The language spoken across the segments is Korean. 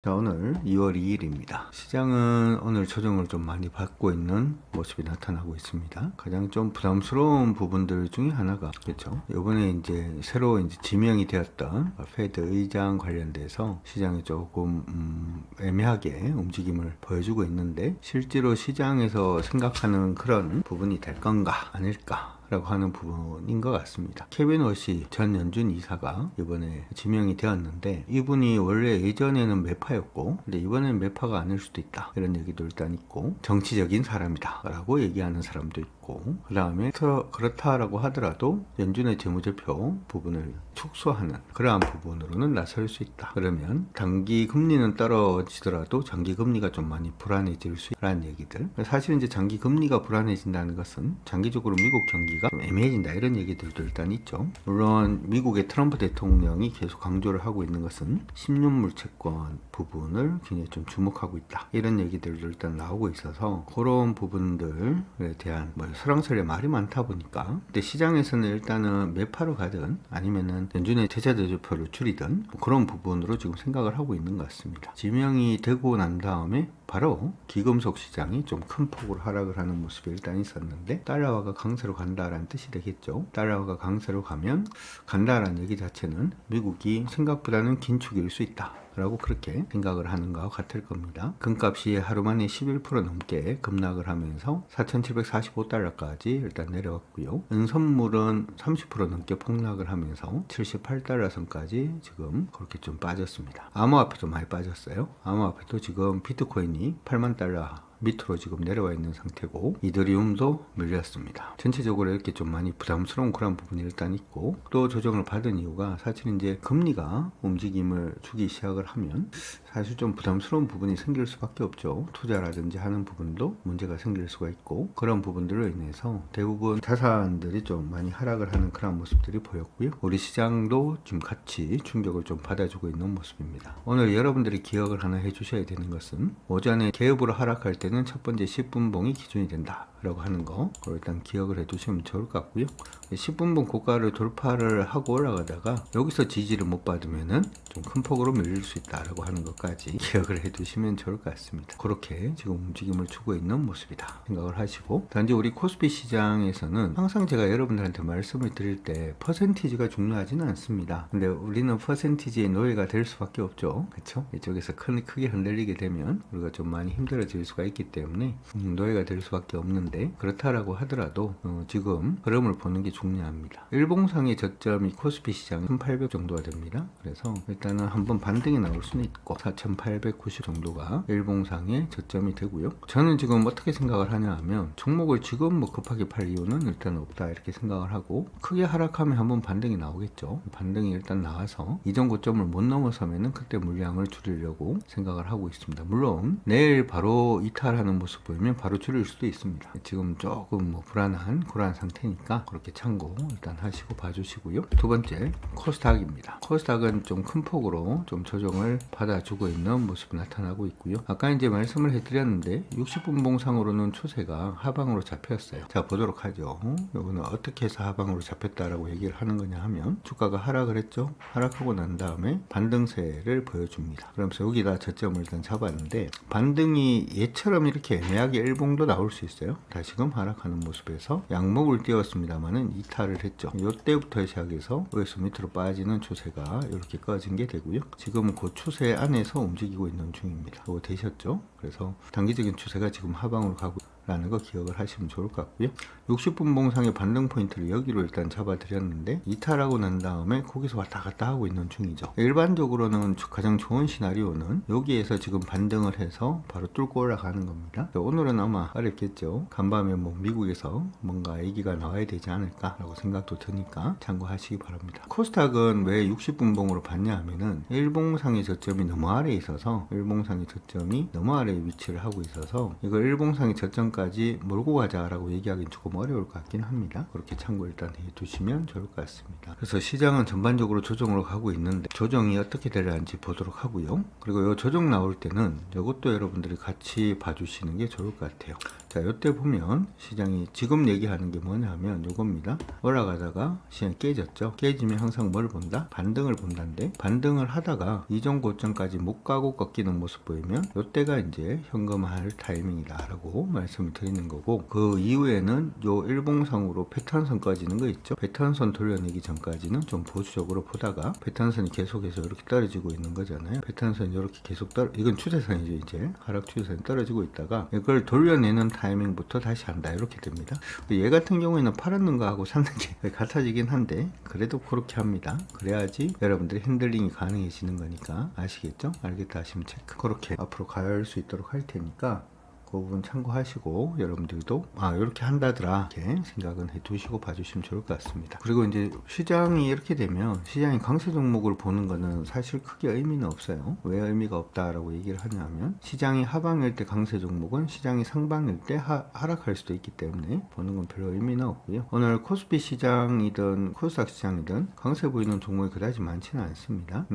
자, 오늘 2월 2일입니다. 시장은 오늘 조정을 좀 많이 받고 있는 모습이 나타나고 있습니다. 가장 좀 부담스러운 부분들 중에 하나가 그렇죠. 이번에 이제 새로 이제 지명이 되었던 페드 의장 관련돼서 시장이 조금 애매하게 움직임을 보여주고 있는데 실제로 시장에서 생각하는 그런 부분이 될 건가 아닐까 라고 하는 부분인 것 같습니다. 케빈 워시 전 연준 이사가 이번에 지명이 되었는데 이분이 원래 예전에는 매파였고 근데 이번에는 매파가 아닐 수도 있다 이런 얘기도 일단 있고 정치적인 사람이다 라고 얘기하는 사람도 있고 그 다음에 그렇다라고 하더라도 연준의 재무제표 부분을 축소하는 그러한 부분으로는 나설 수 있다. 그러면 단기 금리는 떨어지더라도 장기 금리가 좀 많이 불안해질 수 있다는 얘기들. 사실 이제 장기 금리가 불안해진다는 것은 장기적으로 미국 경기가 좀 애매해진다 이런 얘기들도 일단 있죠. 물론 미국의 트럼프 대통령이 계속 강조를 하고 있는 것은 10년물 채권 부분을 굉장히 좀 주목하고 있다 이런 얘기들도 일단 나오고 있어서 그런 부분들에 대한 설왕설래 말이 많다 보니까 근데 시장에서는 일단은 매파로 가든 아니면은 연준의 대자대조표를 줄이든 그런 부분으로 지금 생각을 하고 있는 것 같습니다. 지명이 되고 난 다음에 바로 기금속 시장이 좀 큰 폭으로 하락을 하는 모습이 일단 있었는데 달러화가 강세로 간다라는 뜻이 되겠죠. 달러화가 강세로 가면 간다라는 얘기 자체는 미국이 생각보다는 긴축일 수 있다 라고 그렇게 생각을 하는 것과 같을 겁니다. 금값이 하루 만에 11% 넘게 급락을 하면서 4,745달러까지 일단 내려왔고요. 은선물은 30% 넘게 폭락을 하면서 78달러 선까지 지금 그렇게 좀 빠졌습니다. 암호화폐도 많이 빠졌어요. 암호화폐도 지금 비트코인이 8만 달러 밑으로 지금 내려와 있는 상태고 이더리움도 밀렸습니다. 전체적으로 이렇게 좀 많이 부담스러운 그런 부분이 일단 있고 또 조정을 받은 이유가 사실 이제 금리가 움직임을 주기 시작을 하면 사실 좀 부담스러운 부분이 생길 수밖에 없죠. 투자라든지 하는 부분도 문제가 생길 수가 있고 그런 부분들로 인해서 대부분 자산들이 좀 많이 하락을 하는 그런 모습들이 보였고요. 우리 시장도 지금 같이 충격을 좀 받아주고 있는 모습입니다. 오늘 여러분들이 기억을 하나 해주셔야 되는 것은 오전에 개업으로 하락할 때는 첫 번째 10분봉이 기준이 된다 라고 하는 거 일단 기억을 해 두시면 좋을 것 같고요. 10분봉 고가를 돌파를 하고 올라가다가 여기서 지지를 못 받으면은 좀 큰 폭으로 밀릴 수 있다라고 하는 것까지 기억을 해 두시면 좋을 것 같습니다. 그렇게 지금 움직임을 주고 있는 모습이다 생각을 하시고 단지 우리 코스피 시장에서는 항상 제가 여러분들한테 말씀을 드릴 때 퍼센티지가 중요하지는 않습니다. 근데 우리는 퍼센티지의 노예가 될 수밖에 없죠. 그렇죠? 이쪽에서 크게 흔들리게 되면 우리가 좀 많이 힘들어질 수가 있기 때문에 노예가 될 수밖에 없는데 그렇다라고 하더라도 지금 흐름을 보는 게 중요합니다. 일봉상의 저점이 코스피 시장 1800 정도가 됩니다. 그래서 일단은 한번 반등이 나올 수는 있고 4890 정도가 일봉상의 저점이 되고요. 저는 지금 어떻게 생각을 하냐 하면 종목을 지금 급하게 팔 이유는 일단 없다 이렇게 생각을 하고 크게 하락하면 한번 반등이 나오겠죠. 반등이 일단 나와서 이전 고점을 못 넘어서면은 그때 물량을 줄이려고 생각을 하고 있습니다. 물론 내일 바로 이탈하는 모습 보이면 바로 줄일 수도 있습니다. 지금 조금 불안한 그러한 상태니까 그렇게 참고 일단 하시고 봐주시고요. 두 번째 코스닥입니다. 코스닥은 좀 큰 폭으로 좀 조정을 받아주고 있는 모습이 나타나고 있고요. 아까 이제 말씀을 해드렸는데 60분 봉상으로는 추세가 하방으로 잡혔어요. 자 보도록 하죠. 이거는 어떻게 해서 하방으로 잡혔다라고 얘기를 하는 거냐 하면 주가가 하락을 했죠. 하락하고 난 다음에 반등세를 보여줍니다. 그러면서 여기다 저점을 일단 잡았는데 반등이 얘처럼 이렇게 애매하게 일봉도 나올 수 있어요. 다시금 하락하는 모습에서 양목을 띄웠습니다만은 이탈을 했죠. 이때부터 시작해서 여기서 밑으로 빠지는 추세가 이렇게 꺼진 게 되고요. 지금은 그 추세 안에서 움직이고 있는 중입니다. 그거 되셨죠? 그래서 단기적인 추세가 지금 하방으로 가고 라는 거 기억을 하시면 좋을 것 같고요. 60분 봉상의 반등 포인트를 여기로 일단 잡아드렸는데 이탈하고 난 다음에 거기서 왔다 갔다 하고 있는 중이죠. 일반적으로는 가장 좋은 시나리오는 여기에서 지금 반등을 해서 바로 뚫고 올라가는 겁니다. 오늘은 아마 어렵겠죠. 간밤에 미국에서 뭔가 얘기가 나와야 되지 않을까 라고 생각도 드니까 참고하시기 바랍니다. 코스닥은 왜 60분 봉으로 봤냐 하면은 일봉상의 저점이 너무 아래에 있어서 일봉상의 저점이 너무 아래에 위치를 하고 있어서 이걸 일봉상의 저점 까지 몰고 가자라고 얘기하기는 조금 어려울 것 같긴 합니다. 그렇게 참고 일단 해두시면 좋을 것 같습니다. 그래서 시장은 전반적으로 조정으로 가고 있는데 조정이 어떻게 되려는지 보도록 하고요. 그리고 이 조정 나올 때는 이것도 여러분들이 같이 봐주시는 게 좋을 것 같아요. 자, 이때 보면 시장이 지금 얘기하는 게 뭐냐면 이겁니다. 올라가다가 시장이 깨졌죠. 깨지면 항상 뭘 본다? 반등을 본다는데, 반등을 하다가 이전 고점까지 못 가고 꺾이는 모습 보이면 이때가 이제 현금화할 타이밍이다 라고 말씀을 드리는 거고, 그 이후에는 요 일봉상으로 패턴선 꺼지는 거 있죠. 패턴선 돌려내기 전까지는 좀 보수적으로 보다가, 패턴선이 계속해서 이렇게 떨어지고 있는 거잖아요. 패턴선이 이렇게 계속 이건 추세선이죠. 이제 하락 추세선이 떨어지고 있다가 이걸 돌려내는 타이밍부터 다시 한다, 이렇게 됩니다. 얘 같은 경우에는 팔았는 거하고 샀는 게 같아지긴 한데, 그래도 그렇게 합니다. 그래야지 여러분들이 핸들링이 가능해지는 거니까. 아시겠죠? 알겠다 하시면 체크. 그렇게 앞으로 갈 수 있도록 할 테니까 그 부분 참고하시고, 여러분들도 이렇게 한다더라 이렇게 생각은 해 두시고 봐주시면 좋을 것 같습니다. 그리고 이제 시장이 이렇게 되면 시장이 강세 종목을 보는 거는 사실 크게 의미는 없어요. 왜 의미가 없다라고 얘기를 하냐면, 시장이 하방일 때 강세 종목은 시장이 상방일 때 하락할 수도 있기 때문에 보는 건 별로 의미는 없고요. 오늘 코스피 시장이든 코스닥 시장이든 강세 보이는 종목이 그다지 많지는 않습니다.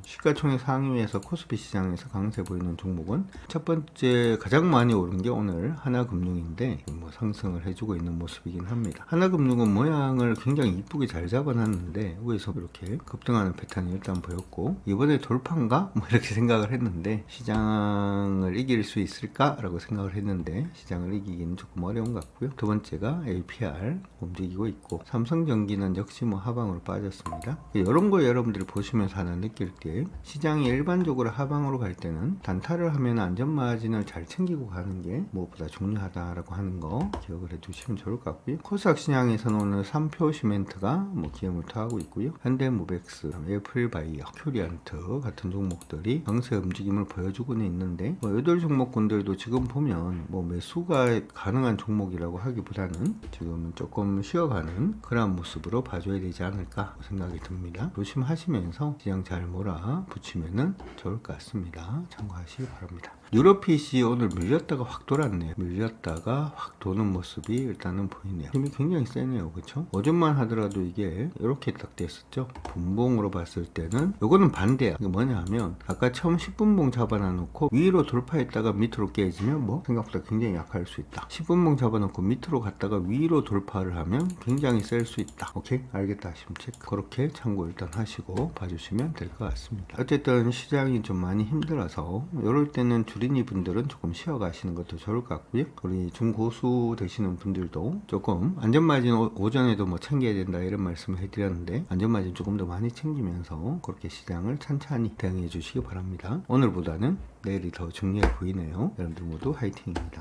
시가총액 상위에서 코스피 시장에서 강세 보이는 종목은 첫 번째 가장 많이 오른 게 오늘 하나금융인데 뭐 상승을 해주고 있는 모습이긴 합니다. 하나금융은 모양을 굉장히 이쁘게 잘 잡아놨는데 위에서 이렇게 급등하는 패턴이 일단 보였고, 이번에 돌파인가? 뭐 이렇게 생각을 했는데, 시장을 이길 수 있을까? 라고 생각을 했는데 시장을 이기기는 조금 어려운 것 같고요. 두 번째가 APR 움직이고 있고, 삼성전기는 역시 뭐 하방으로 빠졌습니다. 이런 거 여러분들이 보시면서 하나 느낄 게, 시장이 일반적으로 하방으로 갈 때는 단타를 하면 안전마진을 잘 챙기고 가는 게 무엇보다 중요하다라고 하는 거 기억을 해두시면 좋을 것 같고요. 코스닥 시장에서는 오늘 3표 시멘트가 뭐 기염을 토하고 있고요. 현대모백스, 애플바이어, 큐리안트 같은 종목들이 강세 움직임을 보여주고는 있는데, 뭐 8종목군들도 지금 보면 뭐 매수가 가능한 종목이라고 하기보다는 지금은 조금 쉬어가는 그런 모습으로 봐줘야 되지 않을까 생각이 듭니다. 조심하시면서 시장 잘 몰아붙이면 좋을 것 같습니다. 참고하시기 바랍니다. 유로핏이 오늘 밀렸다가 확 돌았네요. 밀렸다가 확 도는 모습이 일단은 보이네요. 힘이 굉장히 세네요. 그쵸? 어제만 하더라도 이게 이렇게 딱 됐었죠. 분봉으로 봤을 때는 요거는 반대야. 이게 뭐냐 하면, 아까 처음 10분봉 잡아놔놓고 위로 돌파했다가 밑으로 깨지면 뭐 생각보다 굉장히 약할 수 있다. 10분봉 잡아놓고 밑으로 갔다가 위로 돌파를 하면 굉장히 셀 수 있다. 오케이? 알겠다 하시면 체크. 그렇게 참고 일단 하시고 봐주시면 될 것 같습니다. 어쨌든 시장이 좀 많이 힘들어서 이럴 때는 주린이 분들은 조금 쉬어가시는 것도 좋을 것 같고요. 우리 중고수 되시는 분들도 조금 안전마진 오전에도 뭐 챙겨야 된다 이런 말씀을 해드렸는데, 안전마진 조금 더 많이 챙기면서 그렇게 시장을 찬찬히 대응해 주시기 바랍니다. 오늘보다는 내일이 더 중요해 보이네요. 여러분들 모두 화이팅입니다.